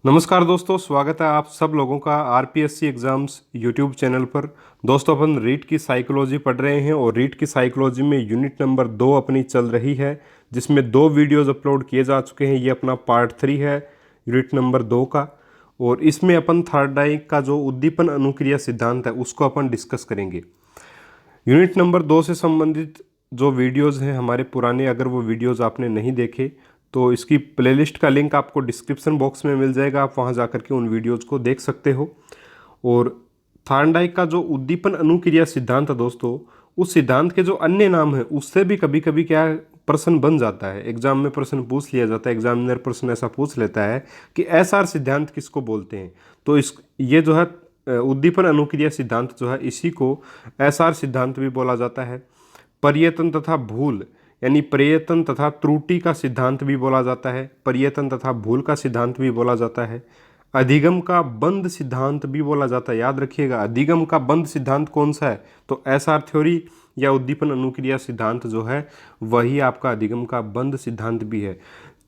नमस्कार दोस्तों, स्वागत है आप सब लोगों का आरपीएससी एग्ज़ाम्स यूट्यूब चैनल पर। दोस्तों, अपन रीट की साइकोलॉजी पढ़ रहे हैं और रीट की साइकोलॉजी में यूनिट नंबर 2 अपनी चल रही है, जिसमें 2 वीडियोस अपलोड किए जा चुके हैं। ये अपना पार्ट 3 है यूनिट नंबर 2 का, और इसमें अपन थार्डाइक का जो उद्दीपन अनुक्रिया सिद्धांत है उसको अपन डिस्कस करेंगे। यूनिट नंबर 2 से संबंधित जो वीडियोस हैं हमारे पुराने, अगर वो वीडियोस आपने नहीं देखे तो इसकी प्लेलिस्ट का लिंक आपको डिस्क्रिप्शन बॉक्स में मिल जाएगा, आप वहां जाकर के उन वीडियोस को देख सकते हो। और थार्नडाइक का जो उद्दीपन अनुक्रिया सिद्धांत है दोस्तों, उस सिद्धांत के जो अन्य नाम है उससे भी कभी कभी क्या प्रश्न बन जाता है, एग्जाम में प्रश्न पूछ लिया जाता है। एग्जामिनर प्रश्न ऐसा पूछ लेता है कि एसआर सिद्धांत किसको बोलते हैं, तो इस ये जो है उद्दीपन अनुक्रिया सिद्धांत जो है इसी को एसआर सिद्धांत भी बोला जाता है। पर्यतन तथा भूल यानी प्रयत्न तथा त्रुटि का सिद्धांत भी बोला जाता है, पर्यतन तथा भूल का सिद्धांत भी बोला जाता है। अधिगम का बंद सिद्धांत भी बोला जाता है। याद रखिएगा, अधिगम का बंद सिद्धांत कौन सा है, तो एसआर थ्योरी या उद्दीपन अनुक्रिया सिद्धांत जो है वही आपका अधिगम का बंद सिद्धांत भी है।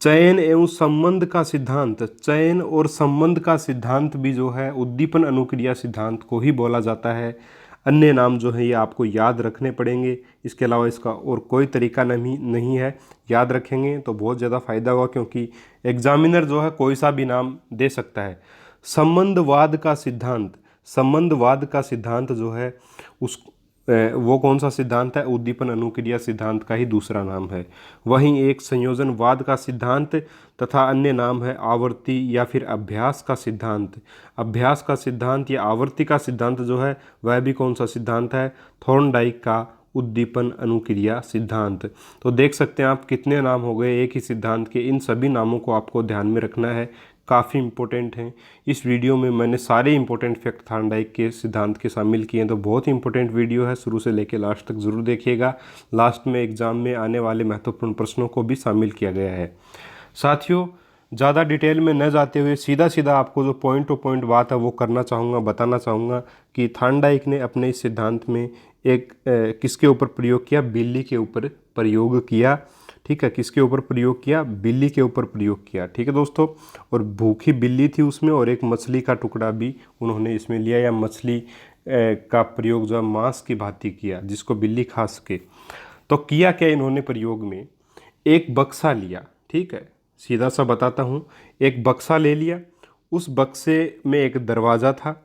चयन एवं संबंध का सिद्धांत, चयन और संबंध का सिद्धांत भी जो है उद्दीपन अनुक्रिया सिद्धांत को ही बोला जाता है। अन्य नाम जो है ये आपको याद रखने पड़ेंगे, इसके अलावा इसका और कोई तरीका नहीं है। याद रखेंगे तो बहुत ज़्यादा फायदा होगा, क्योंकि एग्जामिनर जो है कोई सा भी नाम दे सकता है। संबंधवाद का सिद्धांत, संबंधवाद का सिद्धांत जो है उस वो कौन सा सिद्धांत है, उद्दीपन अनुक्रिया सिद्धांत का ही दूसरा नाम है। वहीं एक संयोजनवाद का सिद्धांत तथा अन्य नाम है आवर्ती या फिर अभ्यास का सिद्धांत। अभ्यास का सिद्धांत या आवर्ती का सिद्धांत जो है वह भी कौन सा सिद्धांत है, थॉर्नडाइक का उद्दीपन अनुक्रिया सिद्धांत। तो देख सकते हैं आप कितने नाम हो गए एक ही सिद्धांत के। इन सभी नामों को आपको ध्यान में रखना है, काफ़ी इंपॉर्टेंट हैं। इस वीडियो में मैंने सारे इंपॉर्टेंट फैक्ट थार्नडाइक के सिद्धांत के शामिल किए हैं, तो बहुत ही इंपॉर्टेंट वीडियो है, शुरू से लेकर लास्ट तक ज़रूर देखिएगा। लास्ट में एग्जाम में आने वाले महत्वपूर्ण प्रश्नों को भी शामिल किया गया है। साथियों, ज़्यादा डिटेल में न जाते हुए सीधा सीधा आपको जो पॉइंट टू पॉइंट बात है वो करना चाहूँगा, बताना चाहूँगा कि थार्नडाइक ने अपने इस सिद्धांत में एक किसके ऊपर प्रयोग किया, बिल्ली के ऊपर प्रयोग किया। ठीक है, किसके ऊपर प्रयोग किया, बिल्ली के ऊपर प्रयोग किया। ठीक है दोस्तों, और भूखी बिल्ली थी उसमें, और एक मछली का टुकड़ा भी उन्होंने इसमें लिया, या मछली का प्रयोग जो मांस की भांति किया जिसको बिल्ली खा सके। तो किया क्या इन्होंने प्रयोग में, एक बक्सा लिया। ठीक है, सीधा सा बताता हूँ, एक बक्सा ले लिया, उस बक्से में एक दरवाज़ा था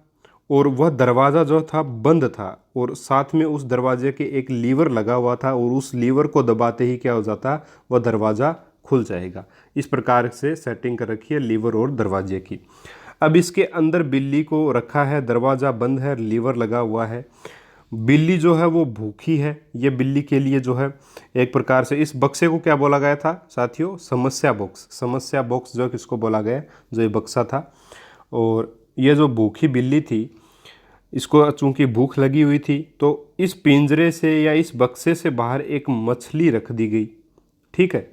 और वह दरवाज़ा जो था बंद था, और साथ में उस दरवाजे के एक लीवर लगा हुआ था, और उस लीवर को दबाते ही क्या हो जाता, वह दरवाज़ा खुल जाएगा। इस प्रकार से सेटिंग कर रखी है लीवर और दरवाजे की। अब इसके अंदर बिल्ली को रखा है, दरवाज़ा बंद है, लीवर लगा हुआ है। बिल्ली जो है वो भूखी है। ये बिल्ली के लिए जो है एक प्रकार से इस बक्से को क्या बोला गया था साथियों, समस्या बॉक्स। समस्या बॉक्स जो किसको बोला गया, जो ये बक्सा था। और ये जो भूखी बिल्ली थी, इसको चूंकि भूख लगी हुई थी, तो इस पिंजरे से या इस बक्से से बाहर एक मछली रख दी गई। ठीक है,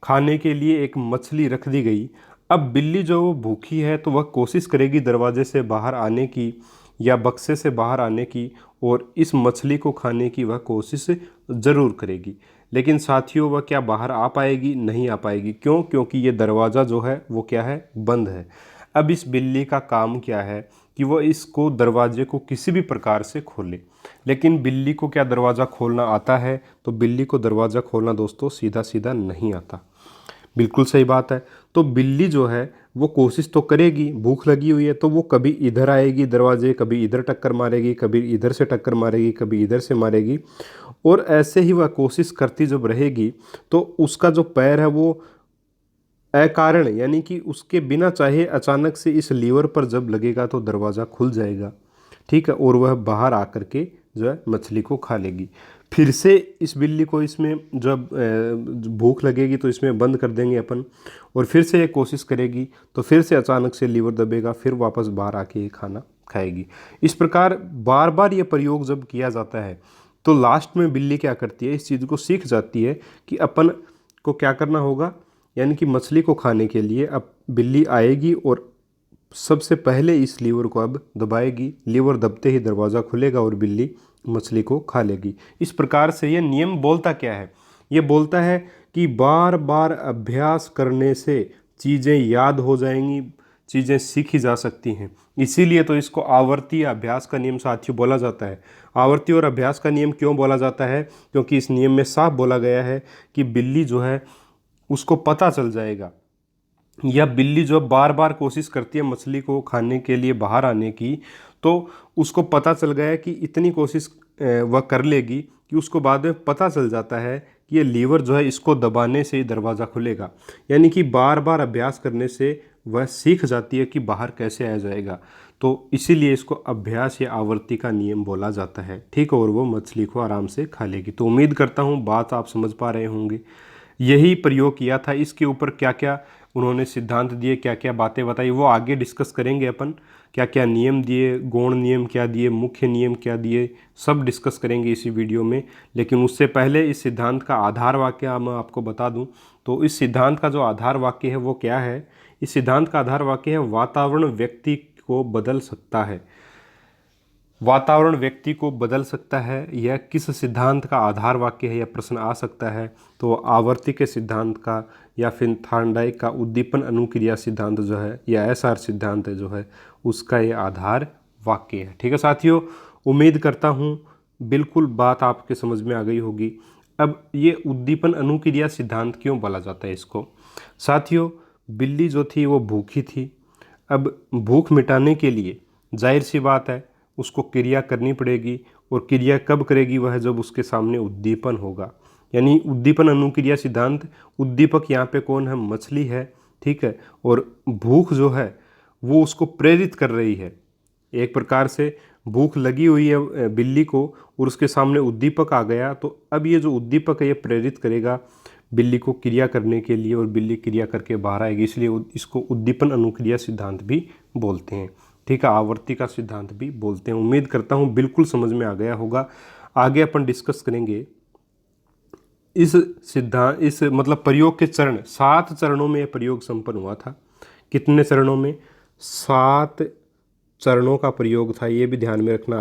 खाने के लिए एक मछली रख दी गई। अब बिल्ली जो वो भूखी है तो वह कोशिश करेगी दरवाजे से बाहर आने की या बक्से से बाहर आने की, और इस मछली को खाने की वह कोशिश ज़रूर करेगी। लेकिन साथियों, वह क्या बाहर आ पाएगी, नहीं आ पाएगी। क्यों, क्योंकि ये दरवाज़ा जो है वो क्या है, बंद है। अब इस बिल्ली का काम क्या है कि वो इसको दरवाजे को किसी भी प्रकार से खोले। लेकिन बिल्ली को क्या दरवाज़ा खोलना आता है, तो बिल्ली को दरवाज़ा खोलना दोस्तों सीधा सीधा नहीं आता। बिल्कुल सही बात है। तो बिल्ली जो है वो कोशिश तो करेगी, भूख लगी हुई है तो वो कभी इधर आएगी दरवाजे, कभी इधर टक्कर मारेगी, कभी इधर से टक्कर मारेगी, कभी इधर से मारेगी, और ऐसे ही वह कोशिश करती जब रहेगी तो उसका जो पैर है वो अकारण यानी कि उसके बिना चाहे अचानक से इस लीवर पर जब लगेगा तो दरवाज़ा खुल जाएगा। ठीक है, और वह बाहर आकर के जो है मछली को खा लेगी। फिर से इस बिल्ली को इसमें जब भूख लगेगी तो इसमें बंद कर देंगे अपन, और फिर से ये कोशिश करेगी तो फिर से अचानक से लीवर दबेगा, फिर वापस बाहर आके ये खाना खाएगी। इस प्रकार बार बार ये प्रयोग जब किया जाता है तो लास्ट में बिल्ली क्या करती है, इस चीज़ को सीख जाती है कि अपन को क्या करना होगा, यानी कि मछली को खाने के लिए अब बिल्ली आएगी और सबसे पहले इस लीवर को अब दबाएगी। लीवर दबते ही दरवाज़ा खुलेगा और बिल्ली मछली को खा लेगी। इस प्रकार से ये नियम बोलता क्या है, ये बोलता है कि बार बार अभ्यास करने से चीज़ें याद हो जाएंगी, चीज़ें सीखी जा सकती हैं। इसीलिए तो इसको आवर्ती अभ्यास का नियम साथियों बोला जाता है। आवर्ती और अभ्यास का नियम क्यों बोला जाता है? क्योंकि इस नियम में साफ बोला गया है कि बिल्ली जो है उसको पता चल जाएगा, या बिल्ली जो बार बार कोशिश करती है मछली को खाने के लिए बाहर आने की, तो उसको पता चल गया है कि इतनी कोशिश वह कर लेगी कि उसको बाद में पता चल जाता है कि ये लीवर जो है इसको दबाने से ही दरवाज़ा खुलेगा। यानी कि बार बार अभ्यास करने से वह सीख जाती है कि बाहर कैसे आया जाएगा। तो इसीलिए इसको अभ्यास या आवर्ती का नियम बोला जाता है, ठीक है। और वो मछली को आराम से खा लेगी। तो उम्मीद करता हूँ बात आप समझ पा रहे होंगे। यही प्रयोग किया था। इसके ऊपर क्या क्या उन्होंने सिद्धांत दिए, क्या क्या बातें बताई, वो आगे डिस्कस करेंगे अपन। क्या क्या नियम दिए, गौण नियम क्या दिए, मुख्य नियम क्या दिए, सब डिस्कस करेंगे इसी वीडियो में। लेकिन उससे पहले इस सिद्धांत का आधार वाक्य मैं आपको बता दूं। तो इस सिद्धांत का जो आधार वाक्य है वो क्या है? इस सिद्धांत का आधार वाक्य है वातावरण व्यक्ति को बदल सकता है। वातावरण व्यक्ति को बदल सकता है, यह किस सिद्धांत का आधार वाक्य है, यह प्रश्न आ सकता है। तो आवर्ती के सिद्धांत का या फिर थार्नडाइक का उद्दीपन अनुक्रिया सिद्धांत जो है या एसआर सिद्धांत है जो है उसका ये आधार वाक्य है। ठीक है साथियों, उम्मीद करता हूँ बिल्कुल बात आपके समझ में आ गई होगी। अब ये उद्दीपन अनुक्रिया सिद्धांत क्यों बोला जाता है इसको? साथियों, बिल्ली जो थी वो भूखी थी। अब भूख मिटाने के लिए जाहिर सी बात है उसको क्रिया करनी पड़ेगी, और क्रिया कब करेगी? वह जब उसके सामने उद्दीपन होगा। यानी उद्दीपन अनुक्रिया सिद्धांत, उद्दीपक यहाँ पे कौन है? मछली है, ठीक है। और भूख जो है वो उसको प्रेरित कर रही है। एक प्रकार से भूख लगी हुई है बिल्ली को और उसके सामने उद्दीपक आ गया, तो अब ये जो उद्दीपक है ये प्रेरित करेगा बिल्ली को क्रिया करने के लिए, और बिल्ली क्रिया करके बाहर आएगी। इसलिए इसको उद्दीपन अनुक्रिया सिद्धांत भी बोलते हैं, ठीक है। आवर्ती का सिद्धांत भी बोलते हैं। उम्मीद करता हूँ बिल्कुल समझ में आ गया होगा। आगे अपन डिस्कस करेंगे इस सिद्धांत, इस मतलब प्रयोग के चरण। 7 चरणों में यह प्रयोग संपन्न हुआ था। कितने चरणों में? 7 चरणों का प्रयोग था। ये भी ध्यान में रखना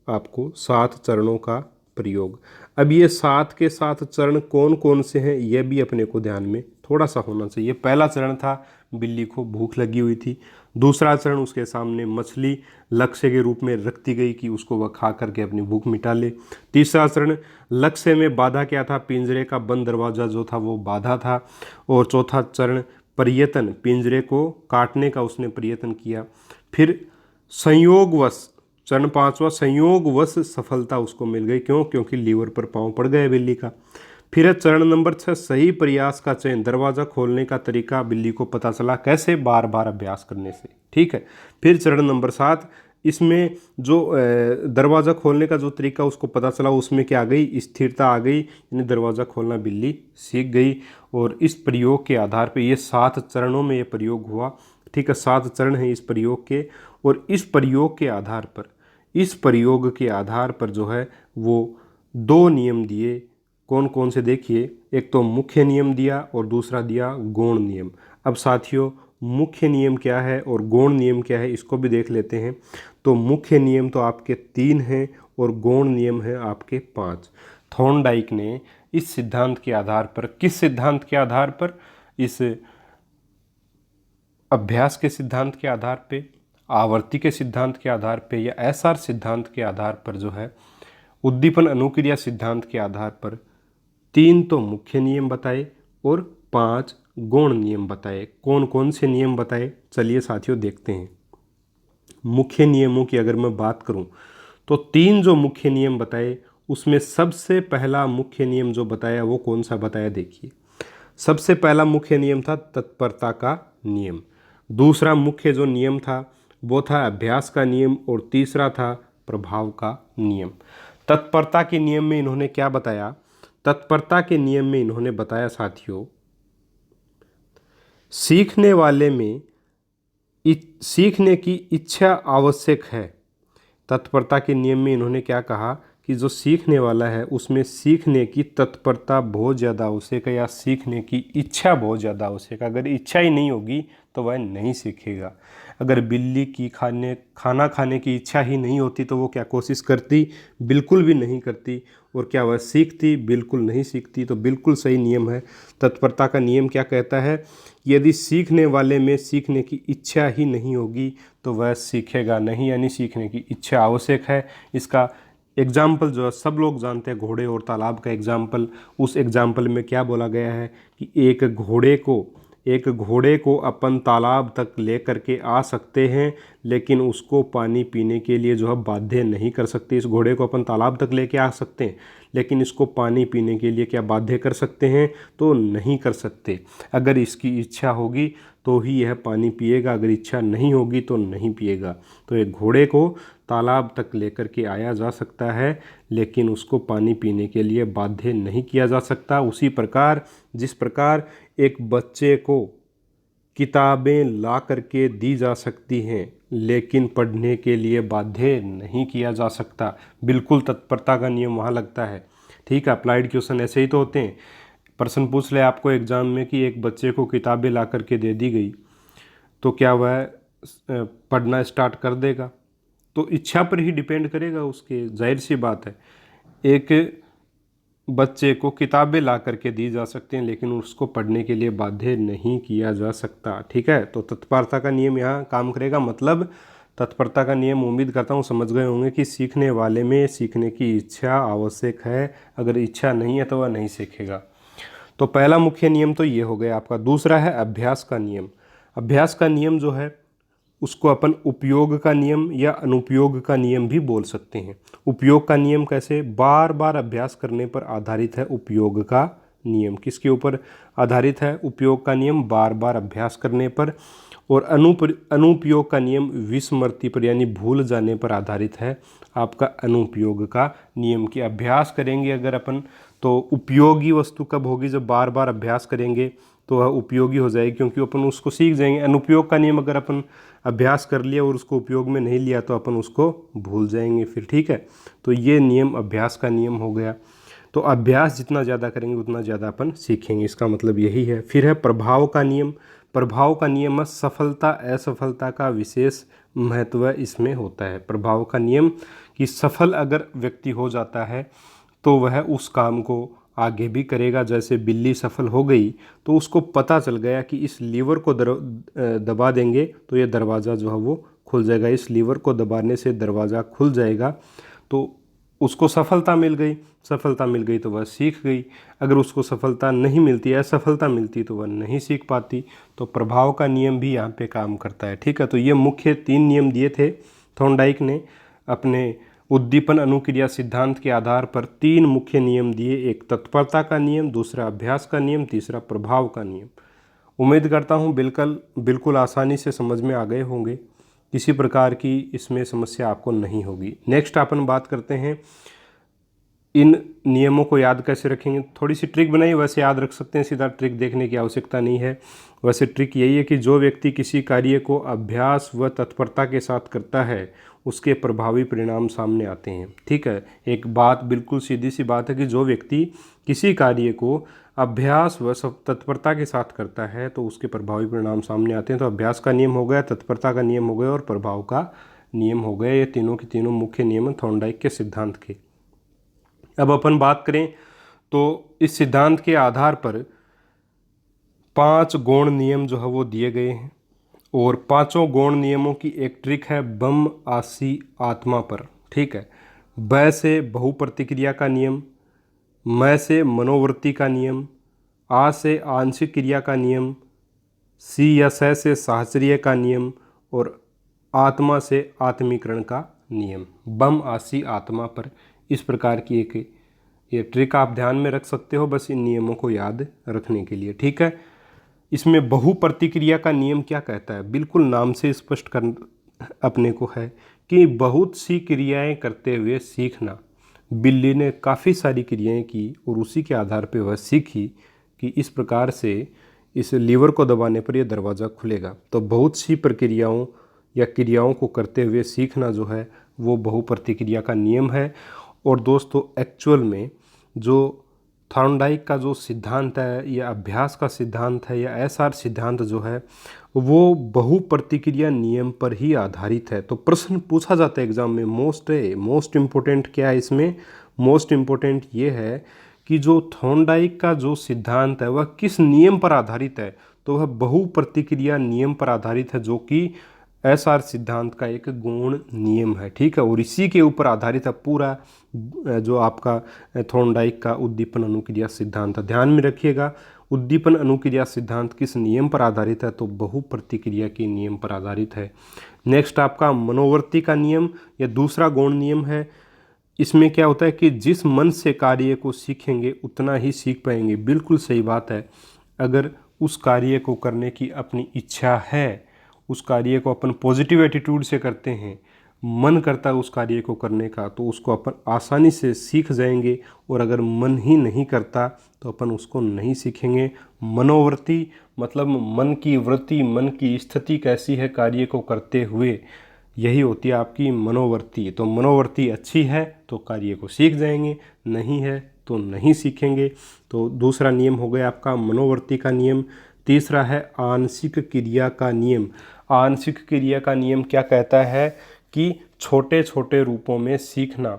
आपको 7 चरणों का प्रयोग। अब ये 7 के 7 चरण कौन कौन से हैं ये भी अपने को ध्यान में थोड़ा सा होना चाहिए। पहला चरण था बिल्ली को भूख लगी हुई थी। दूसरा चरण, उसके सामने मछली लक्ष्य के रूप में रखती गई कि उसको वह खा करके अपनी भूख मिटा ले। तीसरा चरण, लक्ष्य में बाधा क्या था? पिंजरे का बंद दरवाज़ा जो था वो बाधा था। और चौथा चरण प्रयत्न, पिंजरे को काटने का उसने प्रयत्न किया। फिर संयोगवश, चरण 5वां, संयोगवश सफलता उसको मिल गई। क्यों? क्योंकि लीवर पर पाँव पड़ गए बिल्ली का। फिर है चरण नंबर 6, सही प्रयास का चयन, दरवाज़ा खोलने का तरीका बिल्ली को पता चला। कैसे? बार बार अभ्यास करने से, ठीक है। फिर चरण नंबर 7, इसमें जो दरवाज़ा खोलने का जो तरीका उसको पता चला, उसमें क्या आ गई? स्थिरता आ गई, यानी दरवाज़ा खोलना बिल्ली सीख गई। और इस प्रयोग के आधार पर ये 7 चरणों में ये प्रयोग हुआ, ठीक है। 7 चरण हैं इस प्रयोग के। और इस प्रयोग के आधार पर, इस प्रयोग के आधार पर जो है वो 2 नियम दिए। कौन कौन से? देखिए, एक तो मुख्य नियम दिया और दूसरा दिया गौण नियम। अब साथियों, मुख्य नियम क्या है और गौण नियम क्या है इसको भी देख लेते हैं। तो मुख्य नियम तो आपके 3 हैं और गौण नियम है आपके 5। थॉर्नडाइक ने इस सिद्धांत के आधार पर, किस सिद्धांत के आधार पर? इस अभ्यास के सिद्धांत के आधार पे, आवर्ती के सिद्धांत के आधार पे, या एसआर सिद्धांत के आधार पर जो है उद्दीपन अनुक्रिया सिद्धांत के आधार पर 3 तो मुख्य नियम बताए और 5 गौण नियम बताए। कौन कौन से नियम बताए? चलिए साथियों देखते हैं। मुख्य नियमों की अगर मैं बात करूं तो 3 जो मुख्य नियम बताए उसमें सबसे पहला मुख्य नियम जो बताया वो कौन सा बताया? देखिए, सबसे पहला मुख्य नियम था तत्परता का नियम। दूसरा मुख्य जो नियम था वो था अभ्यास का नियम, और तीसरा था प्रभाव का नियम। तत्परता के नियम में इन्होंने क्या बताया? तत्परता के नियम में इन्होंने बताया साथियों, सीखने वाले में सीखने की इच्छा आवश्यक है। तत्परता के नियम में इन्होंने क्या कहा कि जो सीखने वाला है उसमें सीखने की तत्परता बहुत ज़्यादा आवश्यक है, या सीखने की इच्छा बहुत ज़्यादा आवश्यक है। अगर इच्छा ही नहीं होगी तो वह नहीं सीखेगा। अगर बिल्ली की खाना खाने की इच्छा ही नहीं होती तो वो क्या कोशिश करती? बिल्कुल भी नहीं करती। और क्या वह सीखती? बिल्कुल नहीं सीखती। तो बिल्कुल सही नियम है। तत्परता का नियम क्या कहता है? यदि सीखने वाले में सीखने की इच्छा ही नहीं होगी तो वह सीखेगा नहीं, यानी सीखने की इच्छा आवश्यक है। इसका एग्जाम्पल जो है सब लोग जानते हैं, घोड़े और तालाब का एग्जाम्पल। उस एग्जाम्पल में क्या बोला गया है कि एक घोड़े को अपन तालाब तक ले करके आ सकते हैं, लेकिन उसको पानी पीने के लिए जो है बाध्य नहीं कर सकते। इस घोड़े को अपन तालाब तक लेके आ सकते हैं, लेकिन इसको पानी पीने के लिए क्या बाध्य कर सकते हैं? तो नहीं कर सकते। अगर इसकी इच्छा होगी तो ही यह पानी पिएगा, अगर इच्छा नहीं होगी तो नहीं पिएगा। तो एक घोड़े को तालाब तक लेकर के आया जा सकता है, लेकिन उसको पानी पीने के लिए बाध्य नहीं किया जा सकता। उसी प्रकार जिस प्रकार एक बच्चे को किताबें ला करके दी जा सकती हैं, लेकिन पढ़ने के लिए बाध्य नहीं किया जा सकता। बिल्कुल तत्परता का नियम वहाँ लगता है। ठीक है, अप्लाइड क्वेश्चन ऐसे ही तो होते हैं। प्रश्न पूछ ले आपको एग्जाम में कि एक बच्चे को किताबें ला करके दे दी गई, तो क्या वह पढ़ना स्टार्ट कर देगा? तो इच्छा पर ही डिपेंड करेगा उसके, जाहिर सी बात है। एक बच्चे को किताबें ला करके दी जा सकती हैं, लेकिन उसको पढ़ने के लिए बाध्य नहीं किया जा सकता। ठीक है, तो तत्परता का नियम यहाँ काम करेगा। मतलब तत्परता का नियम उम्मीद करता हूँ समझ गए होंगे कि सीखने वाले में सीखने की इच्छा आवश्यक है। अगर इच्छा नहीं है तो वह नहीं सीखेगा। तो पहला मुख्य नियम तो ये हो गया आपका। दूसरा है अभ्यास का नियम। अभ्यास का नियम जो है उसको अपन उपयोग का नियम या अनुपयोग का नियम भी बोल सकते हैं। उपयोग का नियम कैसे? बार बार अभ्यास करने पर आधारित है उपयोग का नियम। किसके ऊपर आधारित है? उपयोग का नियम बार बार अभ्यास करने पर। और अनुपयोग का नियम विस्मृति पर, यानी भूल जाने पर आधारित है आपका अनुपयोग का नियम। कि अभ्यास करेंगे अगर अपन तो उपयोगी वस्तु कब होगी? जब बार बार अभ्यास करेंगे तो वह उपयोगी हो जाएगी, क्योंकि अपन उसको सीख जाएंगे। अनुपयोग का नियम अगर अपन अभ्यास कर लिया और उसको उपयोग में नहीं लिया तो अपन उसको भूल जाएंगे फिर। ठीक है, तो ये नियम अभ्यास का नियम हो गया। तो अभ्यास जितना ज़्यादा करेंगे उतना ज़्यादा अपन सीखेंगे, इसका मतलब यही है। फिर है प्रभाव का नियम। प्रभाव का नियम सफलता असफलता का विशेष महत्व इसमें होता है। प्रभाव का नियम कि सफल अगर व्यक्ति हो जाता है तो वह उस काम को आगे भी करेगा। जैसे बिल्ली सफल हो गई तो उसको पता चल गया कि इस लीवर को दबा देंगे तो ये दरवाज़ा जो है वो खुल जाएगा। इस लीवर को दबाने से दरवाज़ा खुल जाएगा, तो उसको सफलता मिल गई। सफलता मिल गई तो वह सीख गई। अगर उसको सफलता नहीं मिलती, असफलता मिलती, तो वह नहीं सीख पाती। तो प्रभाव का नियम भी यहाँ पे काम करता है। ठीक है, तो ये मुख्य 3 नियम दिए थे थॉर्नडाइक ने अपने उद्दीपन अनुक्रिया सिद्धांत के आधार पर। 3 मुख्य नियम दिए, एक तत्परता का नियम, दूसरा अभ्यास का नियम, तीसरा प्रभाव का नियम। उम्मीद करता हूँ बिल्कुल आसानी से समझ में आ गए होंगे। किसी प्रकार की इसमें समस्या आपको नहीं होगी। नेक्स्ट अपन बात करते हैं इन नियमों को याद कैसे रखेंगे। थोड़ी सी ट्रिक बनाई, वैसे याद रख सकते हैं, सीधा ट्रिक देखने की आवश्यकता नहीं है। वैसे ट्रिक यही है कि जो व्यक्ति किसी कार्य को अभ्यास व तत्परता के साथ करता है उसके प्रभावी परिणाम सामने आते हैं। ठीक है, एक बात बिल्कुल सीधी सी बात है कि जो व्यक्ति किसी कार्य को अभ्यास व तत्परता के साथ करता है तो उसके प्रभावी परिणाम सामने आते हैं। तो अभ्यास का नियम हो गया, तत्परता का नियम हो गया और प्रभाव का नियम हो गया। ये तीनों के तीनों मुख्य नियम थॉर्नडाइक के सिद्धांत के। अब अपन बात करें तो इस सिद्धांत के आधार पर 5 गौण नियम जो है वो दिए गए हैं, और 5 गौण नियमों की एक ट्रिक है बम आसी आत्मा पर। ठीक है, ब से बहुप्रतिक्रिया का नियम, म से मनोवृत्ति का नियम, आ से आंशिक क्रिया का नियम, सी या स से साहचर्य का नियम, और आत्मा से आत्मीकरण का नियम। बम आसी आत्मा पर इस प्रकार की एक ये ट्रिक आप ध्यान में रख सकते हो, बस इन नियमों को याद रखने के लिए। ठीक है, इसमें बहुप्रतिक्रिया का नियम क्या कहता है? बिल्कुल नाम से स्पष्ट कर अपने को है कि बहुत सी क्रियाएं करते हुए सीखना। बिल्ली ने काफ़ी सारी क्रियाएं की और उसी के आधार पर वह सीखी कि इस प्रकार से इस लीवर को दबाने पर यह दरवाज़ा खुलेगा। तो बहुत सी प्रक्रियाओं या क्रियाओं को करते हुए सीखना जो है वो बहुप्रतिक्रिया का नियम है। और दोस्तों एक्चुअल में जो थॉर्नडाइक का जो सिद्धांत है या अभ्यास का सिद्धांत है या एसआर सिद्धांत जो है वो बहुप्रतिक्रिया नियम पर ही आधारित है। तो प्रश्न पूछा जाता है एग्जाम में, मोस्ट इम्पोर्टेंट क्या है इसमें, मोस्ट इम्पोर्टेंट ये है कि जो थॉर्नडाइक का जो सिद्धांत है वह किस नियम पर आधारित है, तो वह बहुप्रतिक्रिया नियम पर आधारित है, जो कि एसआर सिद्धांत का एक गौण नियम है। ठीक है, और इसी के ऊपर आधारित है पूरा जो आपका थॉर्नडाइक का उद्दीपन अनुक्रिया सिद्धांत है। ध्यान में रखिएगा, उद्दीपन अनुक्रिया सिद्धांत किस नियम पर आधारित है, तो बहुप्रतिक्रिया के नियम पर आधारित है। नेक्स्ट आपका मनोवर्ती का नियम या दूसरा गौण नियम है। इसमें क्या होता है कि जिस मन से कार्य को सीखेंगे उतना ही सीख पाएंगे। बिल्कुल सही बात है, अगर उस कार्य को करने की अपनी इच्छा है, उस कार्य को अपन पॉजिटिव एटीट्यूड से करते हैं, मन करता है उस कार्य को करने का, तो उसको अपन आसानी से सीख जाएंगे। और अगर मन ही नहीं करता तो अपन उसको नहीं सीखेंगे। मनोवृत्ति मतलब मन की वृत्ति, मन की स्थिति कैसी है कार्य को करते हुए, यही होती है आपकी मनोवृत्ति। तो मनोवृत्ति अच्छी है तो कार्य को सीख जाएंगे, नहीं है तो नहीं सीखेंगे। तो दूसरा नियम हो गया आपका मनोवृत्ति का नियम। तीसरा है आंशिक क्रिया का नियम। आंशिक क्रिया का नियम क्या कहता है कि छोटे छोटे रूपों में सीखना,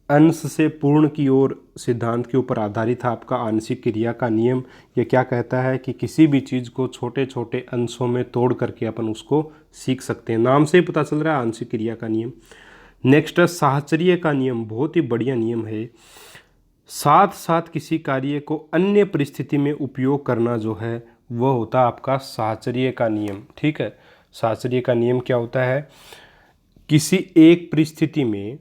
अंश से पूर्ण की ओर सिद्धांत के ऊपर आधारित है आपका आंशिक क्रिया का नियम। ये क्या कहता है कि किसी भी चीज़ को छोटे छोटे अंशों में तोड़ करके अपन उसको सीख सकते हैं। नाम से ही पता चल रहा है आंशिक क्रिया का नियम। नेक्स्ट है साहचर्य का नियम, बहुत ही बढ़िया नियम है। साथ साथ किसी कार्य को अन्य परिस्थिति में उपयोग करना जो है वह होता है आपका साहचर्य का नियम। ठीक है, साहचर्य का नियम क्या होता है, किसी एक परिस्थिति में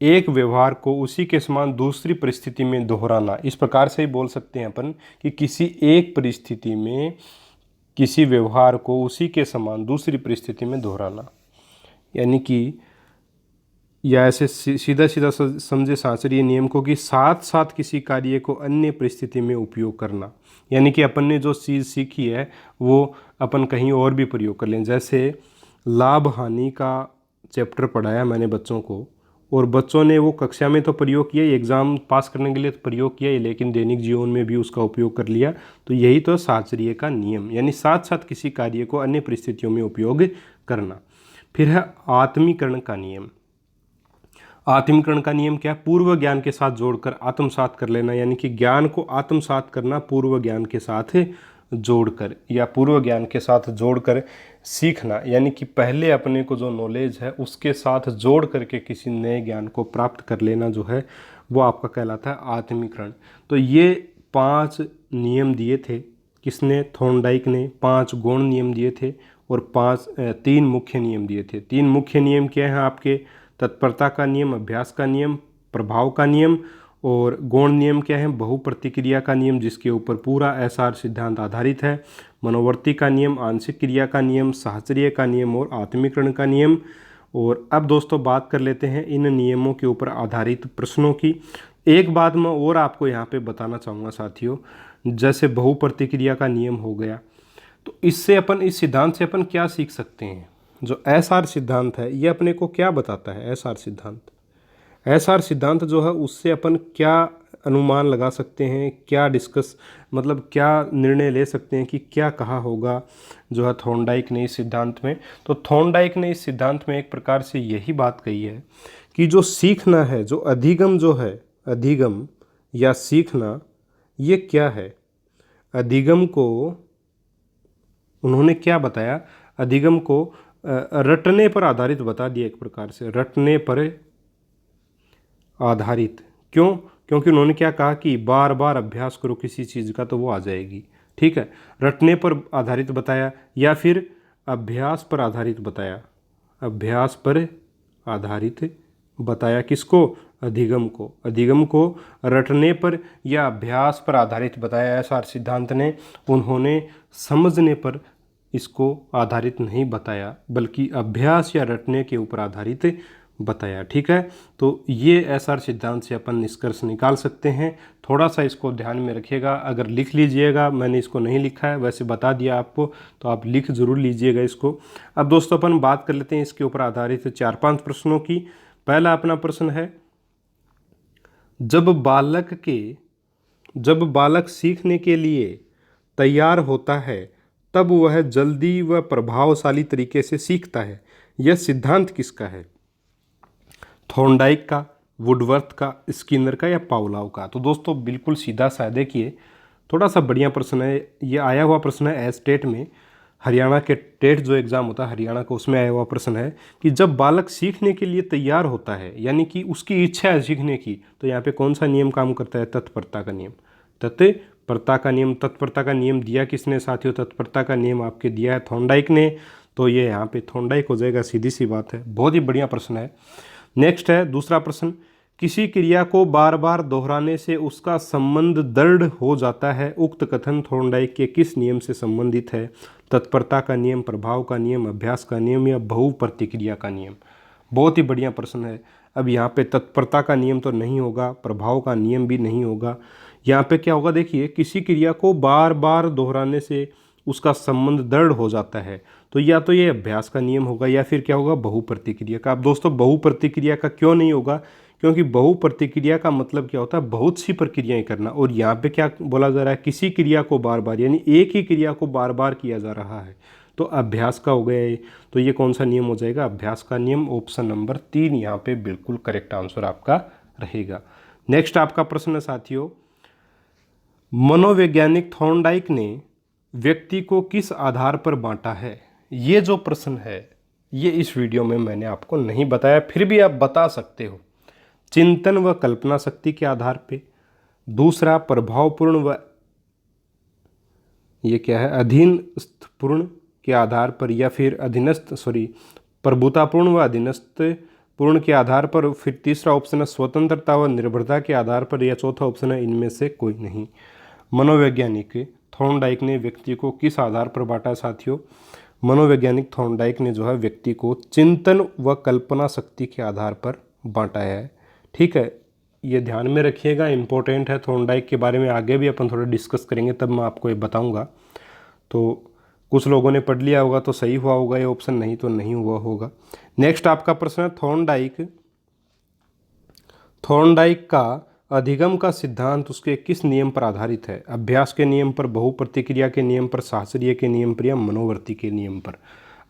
एक व्यवहार को उसी के समान दूसरी परिस्थिति में दोहराना। इस प्रकार से ही बोल सकते हैं अपन कि किसी एक परिस्थिति में किसी व्यवहार को उसी के समान दूसरी परिस्थिति में दोहराना, यानी कि या ऐसे सीधा सीधा समझे साहचर्य नियम को कि साथ साथ किसी कार्य को अन्य परिस्थिति में उपयोग करना, यानी कि अपन ने जो चीज़ सीखी है वो अपन कहीं और भी प्रयोग कर लें। जैसे लाभ हानि का चैप्टर पढ़ाया मैंने बच्चों को, और बच्चों ने वो कक्षा में तो प्रयोग किया, एग्ज़ाम पास करने के लिए तो प्रयोग किया ही, लेकिन दैनिक जीवन में भी उसका उपयोग कर लिया। तो यही तो साहचर्य का नियम, यानी साथ साथ किसी कार्य को अन्य परिस्थितियों में उपयोग करना। फिर है आत्मीकरण का नियम। आत्मीकरण का नियम क्या है, पूर्व ज्ञान के साथ जोड़कर आत्मसात कर लेना, यानी कि ज्ञान को आत्मसात करना पूर्व ज्ञान के साथ जोड़कर, या पूर्व ज्ञान के साथ जोड़कर सीखना, यानी कि पहले अपने को जो नॉलेज है उसके साथ जोड़ करके किसी नए ज्ञान को प्राप्त कर लेना जो है वो आपका कहलाता है आत्मीकरण। तो ये 5 नियम दिए थे किसने, थॉर्नडाइक ने। 5 गौण नियम दिए थे और 3 मुख्य नियम दिए थे। 3 मुख्य नियम क्या हैं आपके, तत्परता का नियम, अभ्यास का नियम, प्रभाव का नियम, और गौण नियम क्या है, बहुप्रतिक्रिया का नियम जिसके ऊपर पूरा एसआर सिद्धांत आधारित है, मनोवर्ती का नियम, आंशिक क्रिया का नियम, साहचर्य का नियम और आत्मीकरण का नियम। और अब दोस्तों बात कर लेते हैं इन नियमों के ऊपर आधारित प्रश्नों की। एक बात मैं और आपको यहाँ पे बताना चाहूँगा साथियों, जैसे बहुप्रतिक्रिया का नियम हो गया, तो इससे अपन, इस सिद्धांत से अपन क्या सीख सकते हैं। जो एसआर सिद्धांत है ये अपने को क्या बताता है, एसआर सिद्धांत, एसआर सिद्धांत जो है उससे अपन क्या अनुमान लगा सकते हैं, क्या डिस्कस मतलब क्या निर्णय ले सकते हैं कि क्या कहा होगा जो है थॉर्नडाइक ने इस सिद्धांत में। तो थॉर्नडाइक ने इस सिद्धांत में एक प्रकार से यही बात कही है कि जो सीखना है, जो अधिगम जो है, अधिगम या सीखना ये क्या है। अधिगम को उन्होंने क्या बताया, अधिगम को रटने पर आधारित बता दिया, एक प्रकार से रटने पर आधारित। क्यों, क्योंकि उन्होंने क्या कहा कि बार बार अभ्यास करो किसी चीज़ का तो वो आ जाएगी। ठीक है, रटने पर आधारित बताया या फिर अभ्यास पर आधारित बताया, अभ्यास पर आधारित बताया किसको, अधिगम को। अधिगम को रटने पर या अभ्यास पर आधारित बताया एसआर सिद्धांत ने, उन्होंने समझने पर इसको आधारित नहीं बताया, बल्कि अभ्यास या रटने के ऊपर आधारित बताया। ठीक है, तो ये एसआर सिद्धांत से अपन निष्कर्ष निकाल सकते हैं। थोड़ा सा इसको ध्यान में रखिएगा, अगर लिख लीजिएगा, मैंने इसको नहीं लिखा है वैसे बता दिया आपको, तो आप लिख ज़रूर लीजिएगा इसको। अब दोस्तों अपन बात कर लेते हैं इसके ऊपर आधारित 4-5 प्रश्नों की। पहला अपना प्रश्न है जब बालक सीखने के लिए तैयार होता है तब वह जल्दी व प्रभावशाली तरीके से सीखता है। यह सिद्धांत किसका है? थॉर्नडाइक का, वुडवर्थ का, स्किनर का या पावलोव का? तो दोस्तों बिल्कुल सीधा सा देखिए, थोड़ा सा बढ़िया प्रश्न है। ये आया हुआ प्रश्न है एज टेट में, हरियाणा के टेट जो एग्ज़ाम होता है हरियाणा का, उसमें आया हुआ प्रश्न है कि जब बालक सीखने के लिए तैयार होता है, यानी कि उसकी इच्छा है सीखने की, तो यहाँ पे कौन सा नियम काम करता है? तत्परता का नियम। तत्परता का नियम। तत्परता का नियम दिया किसने साथियों? तत्परता का नियम आपके दिया है थॉर्नडाइक ने, तो ये यहाँ पे थॉर्नडाइक हो जाएगा, सीधी सी बात है। बहुत ही बढ़िया प्रश्न है। नेक्स्ट है दूसरा प्रश्न, किसी क्रिया को बार बार दोहराने से उसका संबंध दृढ़ हो जाता है, उक्त कथन थॉर्नडाइक के किस नियम से संबंधित है? तत्परता का नियम, प्रभाव का नियम, अभ्यास का नियम या बहुप्रतिक्रिया का नियम? बहुत ही बढ़िया प्रश्न है। अब यहाँ पे तत्परता का नियम तो नहीं होगा, प्रभाव का नियम भी नहीं होगा। यहाँ पे क्या होगा देखिए, किसी क्रिया को बार बार दोहराने से उसका संबंध दृढ़ हो जाता है, तो या तो ये अभ्यास का नियम होगा या फिर क्या होगा? बहुप्रतिक्रिया का। अब दोस्तों बहुप्रतिक्रिया का क्यों नहीं होगा? क्योंकि बहुप्रतिक्रिया का मतलब क्या होता है? बहुत सी प्रक्रियाएं करना। और यहाँ पे क्या बोला जा रहा है? किसी क्रिया को बार बार, यानी एक ही क्रिया को बार बार किया जा रहा है, तो अभ्यास का हो गया ये। तो ये कौन सा नियम हो जाएगा? अभ्यास का नियम। ऑप्शन नंबर 3 यहाँ पे बिल्कुल करेक्ट आंसर आपका रहेगा। नेक्स्ट आपका प्रश्न है साथियों, मनोवैज्ञानिक थॉर्नडाइक ने व्यक्ति को किस आधार पर बांटा है? ये जो प्रश्न है ये इस वीडियो में मैंने आपको नहीं बताया, फिर भी आप बता सकते हो। चिंतन व कल्पना शक्ति के आधार पे, दूसरा प्रभावपूर्ण व ये क्या है अधीनस्थपूर्ण के आधार पर, या फिर प्रभुतापूर्ण व अधीनस्थपूर्ण के आधार पर, फिर तीसरा ऑप्शन है स्वतंत्रता व निर्भरता के आधार पर, या चौथा ऑप्शन है इनमें से कोई नहीं। मनोवैज्ञानिक थॉर्नडाइक ने व्यक्ति को किस आधार पर बांटा साथियों? मनोवैज्ञानिक थॉर्नडाइक ने जो है व्यक्ति को चिंतन व कल्पना शक्ति के आधार पर बांटा है। ठीक है, ये ध्यान में रखिएगा, इंपॉर्टेंट है। थॉर्नडाइक के बारे में आगे भी अपन थोड़ा डिस्कस करेंगे, तब मैं आपको ये बताऊंगा। तो कुछ लोगों ने पढ़ लिया होगा तो सही हुआ होगा ये ऑप्शन, नहीं तो नहीं हुआ होगा। नेक्स्ट आपका प्रश्न है, थॉर्नडाइक का अधिगम का सिद्धांत उसके किस नियम पर आधारित है? अभ्यास के नियम पर, बहुप्रतिक्रिया के नियम पर, शास्त्रीय के नियम पर, या मनोवर्ती के नियम पर?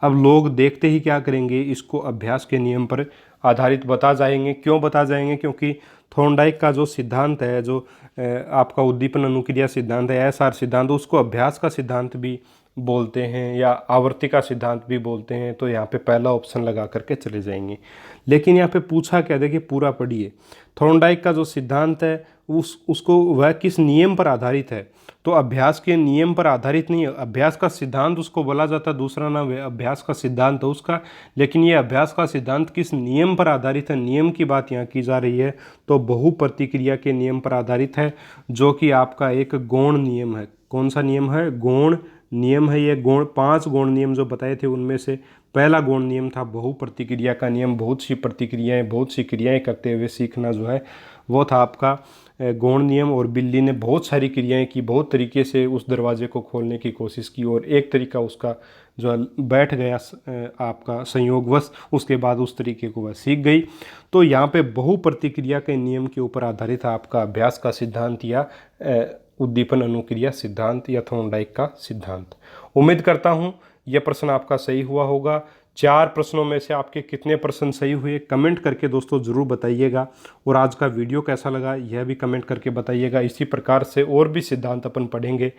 अब लोग देखते ही क्या करेंगे, इसको अभ्यास के नियम पर आधारित बता जाएंगे। क्यों बता जाएंगे? क्योंकि थॉर्नडाइक का जो सिद्धांत है, जो आपका उद्दीपन अनुक्रिया सिद्धांत है, एसआर सिद्धांत, उसको अभ्यास का सिद्धांत भी बोलते हैं या आवर्ती का सिद्धांत भी बोलते हैं। तो यहाँ पे पहला ऑप्शन लगा करके चले जाएंगे। लेकिन यहाँ पे पूछा क्या, देखिए पूरा पढ़िए। थॉर्नडाइक का जो सिद्धांत है उसको वह किस नियम पर आधारित है? तो अभ्यास के नियम पर आधारित नहीं है। अभ्यास का सिद्धांत उसको बोला जाता है, दूसरा नाम है अभ्यास का सिद्धांत है उसका। लेकिन ये अभ्यास का सिद्धांत किस नियम पर आधारित है? नियम की बात यहाँ की जा रही है, तो बहुप्रतिक्रिया के नियम पर आधारित है, जो कि आपका एक गौण नियम है। कौन सा नियम है? गौण नियम है ये। 5 गौण नियम जो बताए थे उनमें से पहला गौण नियम था बहुप्रतिक्रिया का नियम। बहुत सी प्रतिक्रियाएं, बहुत सी क्रियाएं करते हुए सीखना जो है वो था आपका गौण नियम। और बिल्ली ने बहुत सारी क्रियाएं की, बहुत तरीके से उस दरवाजे को खोलने की कोशिश की, और एक तरीका उसका जो बैठ गया आपका संयोगवश, उसके बाद उस तरीके को वह सीख गई। तो यहाँ पे बहुप्रतिक्रिया के नियम के ऊपर आधारित आपका अभ्यास का सिद्धांत या उद्दीपन अनुक्रिया सिद्धांत या थॉर्नडाइक का सिद्धांत। उम्मीद करता हूँ यह प्रश्न आपका सही हुआ होगा। 4 प्रश्नों में से आपके कितने प्रश्न सही हुए कमेंट करके दोस्तों ज़रूर बताइएगा। और आज का वीडियो कैसा लगा यह भी कमेंट करके बताइएगा। इसी प्रकार से और भी सिद्धांत अपन पढ़ेंगे,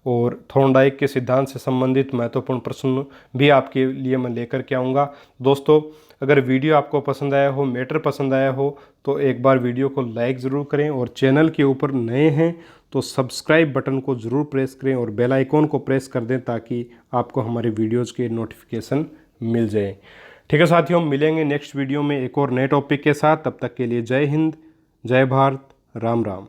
और थॉर्नडाइक के सिद्धांत से संबंधित महत्वपूर्ण प्रश्न भी आपके लिए मैं लेकर के आऊँगा। दोस्तों अगर वीडियो आपको पसंद आया हो, मैटर पसंद आया हो, तो एक बार वीडियो को लाइक ज़रूर करें, और चैनल के ऊपर नए हैं तो सब्सक्राइब बटन को ज़रूर प्रेस करें और बेल आइकॉन को प्रेस कर दें, ताकि आपको हमारे वीडियोज़ के नोटिफिकेशन मिल जाए। ठीक है साथियों, मिलेंगे नेक्स्ट वीडियो में एक और नए टॉपिक के साथ। तब तक के लिए जय हिंद, जय भारत, राम राम।